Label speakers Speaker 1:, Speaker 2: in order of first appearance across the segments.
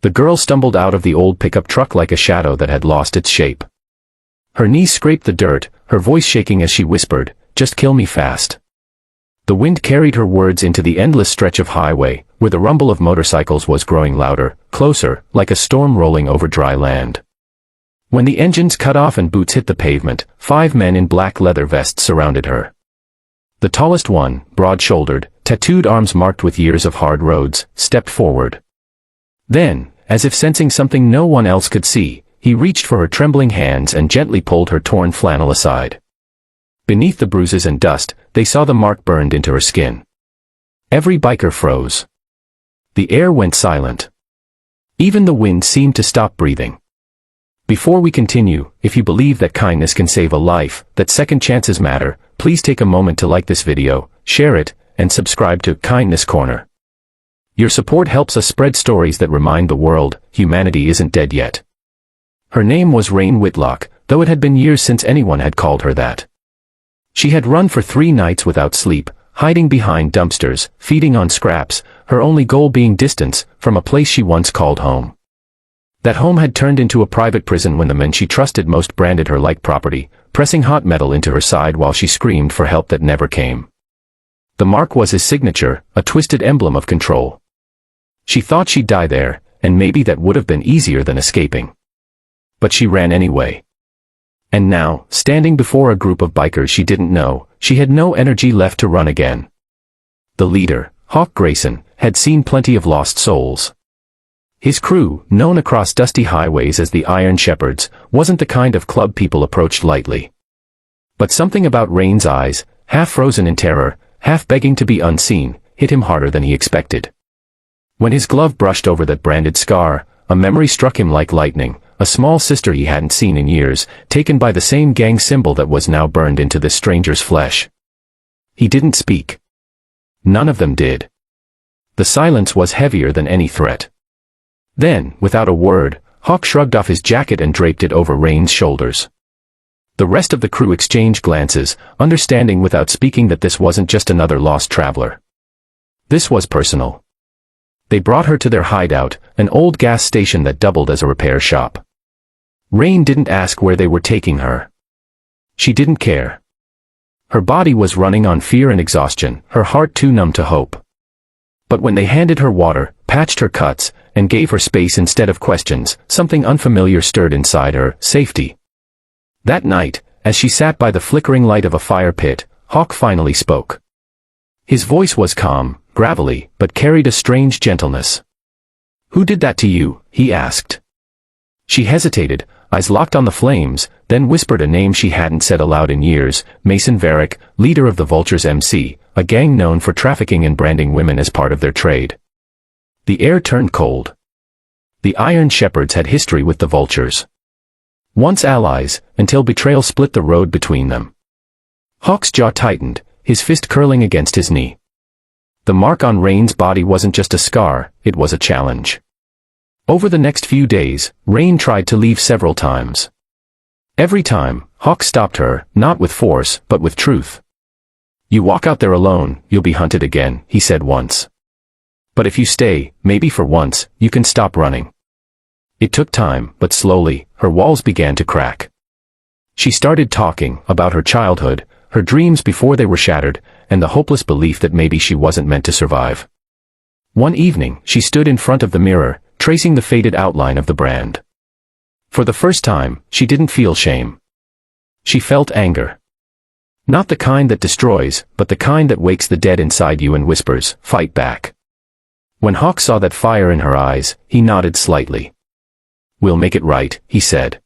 Speaker 1: The girl stumbled out of the old pickup truck like a shadow that had lost its shape. Her knees scraped the dirt, her voice shaking as she whispered, "Just kill me fast." The wind carried her words into the endless stretch of highway, where the rumble of motorcycles was growing louder, closer, like a storm rolling over dry land. When the engines cut off and boots hit the pavement, 5 men in black leather vests surrounded her. The tallest one, broad-shouldered, tattooed arms marked with years of hard roads, stepped forward. Then, as if sensing something no one else could see, he reached for her trembling hands and gently pulled her torn flannel aside. Beneath the bruises and dust, they saw the mark burned into her skin. Every biker froze. The air went silent. Even the wind seemed to stop breathing. Before we continue, if you believe that kindness can save a life, that second chances matter, please take a moment to like this video, share it, and subscribe to Kindness Corner. Your support helps us spread stories that remind the world, humanity isn't dead yet. Her name was Rain Whitlock, though it had been years since anyone had called her that. She had run for 3 nights without sleep, hiding behind dumpsters, feeding on scraps, her only goal being distance from a place she once called home. That home had turned into a private prison when the men she trusted most branded her like property, pressing hot metal into her side while she screamed for help that never came. The mark was his signature, a twisted emblem of control. She thought she'd die there, and maybe that would have been easier than escaping. But she ran anyway. And now, standing before a group of bikers she didn't know, she had no energy left to run again. The leader, Hawk Grayson, had seen plenty of lost souls. His crew, known across dusty highways as the Iron Shepherds, wasn't the kind of club people approached lightly. But something about Rain's eyes, half frozen in terror, half begging to be unseen, hit him harder than he expected. When his glove brushed over that branded scar, a memory struck him like lightning, a small sister he hadn't seen in years, taken by the same gang symbol that was now burned into this stranger's flesh. He didn't speak. None of them did. The silence was heavier than any threat. Then, without a word, Hawk shrugged off his jacket and draped it over Rain's shoulders. The rest of the crew exchanged glances, understanding without speaking that this wasn't just another lost traveler. This was personal. They brought her to their hideout, an old gas station that doubled as a repair shop. Rain didn't ask where they were taking her. She didn't care. Her body was running on fear and exhaustion, her heart too numb to hope. But when they handed her water, patched her cuts, and gave her space instead of questions, something unfamiliar stirred inside her, safety. That night, as she sat by the flickering light of a fire pit, Hawk finally spoke. His voice was calm, gravelly, but carried a strange gentleness. "Who did that to you?" he asked. She hesitated, eyes locked on the flames, then whispered a name she hadn't said aloud in years, Mason Varick, leader of the Vultures MC, a gang known for trafficking and branding women as part of their trade. The air turned cold. The Iron Shepherds had history with the Vultures. Once allies, until betrayal split the road between them. Hawk's jaw tightened, his fist curling against his knee. The mark on Rain's body wasn't just a scar, it was a challenge. Over the next few days, Rain tried to leave several times. Every time, Hawk stopped her, not with force, but with truth. "You walk out there alone, you'll be hunted again," he said once. "But if you stay, maybe for once, you can stop running." It took time, but slowly, her walls began to crack. She started talking about her childhood, her dreams before they were shattered, and the hopeless belief that maybe she wasn't meant to survive. One evening, she stood in front of the mirror, tracing the faded outline of the brand. For the first time, she didn't feel shame. She felt anger. Not the kind that destroys, but the kind that wakes the dead inside you and whispers, "Fight back." When Hawk saw that fire in her eyes, he nodded slightly. "We'll make it right," he said.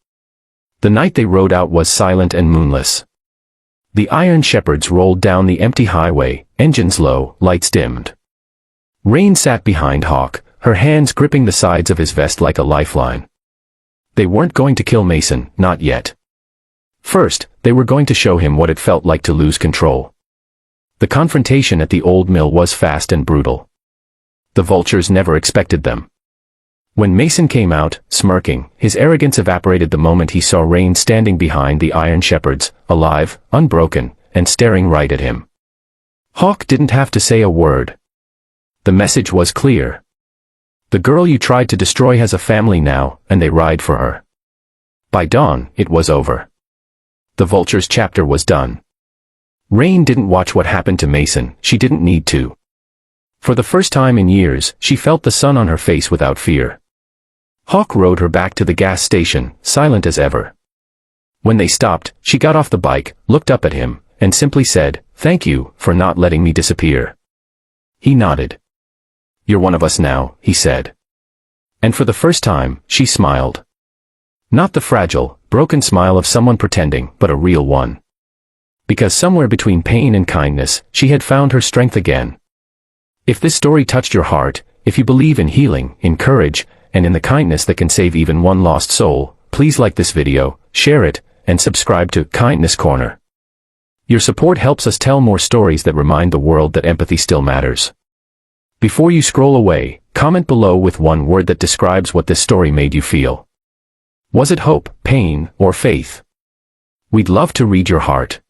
Speaker 1: The night they rode out was silent and moonless. The Iron Shepherds rolled down the empty highway, engines low, lights dimmed. Rain sat behind Hawk, her hands gripping the sides of his vest like a lifeline. They weren't going to kill Mason, not yet. First, they were going to show him what it felt like to lose control. The confrontation at the old mill was fast and brutal. The Vultures never expected them. When Mason came out, smirking, his arrogance evaporated the moment he saw Rain standing behind the Iron Shepherds, alive, unbroken, and staring right at him. Hawk didn't have to say a word. The message was clear. The girl you tried to destroy has a family now, and they ride for her. By dawn, it was over. The Vulture's chapter was done. Rain didn't watch what happened to Mason, she didn't need to. For the first time in years, she felt the sun on her face without fear. Hawk rode her back to the gas station, silent as ever. When they stopped, she got off the bike, looked up at him, and simply said, "Thank you for not letting me disappear." He nodded. "You're one of us now," he said. And for the first time, she smiled. Not the fragile, broken smile of someone pretending, but a real one. Because somewhere between pain and kindness, she had found her strength again. If this story touched your heart, if you believe in healing, in courage, and in the kindness that can save even one lost soul, please like this video, share it, and subscribe to Kindness Corner. Your support helps us tell more stories that remind the world that empathy still matters. Before you scroll away, comment below with one word that describes what this story made you feel. Was it hope, pain, or faith? We'd love to read your heart.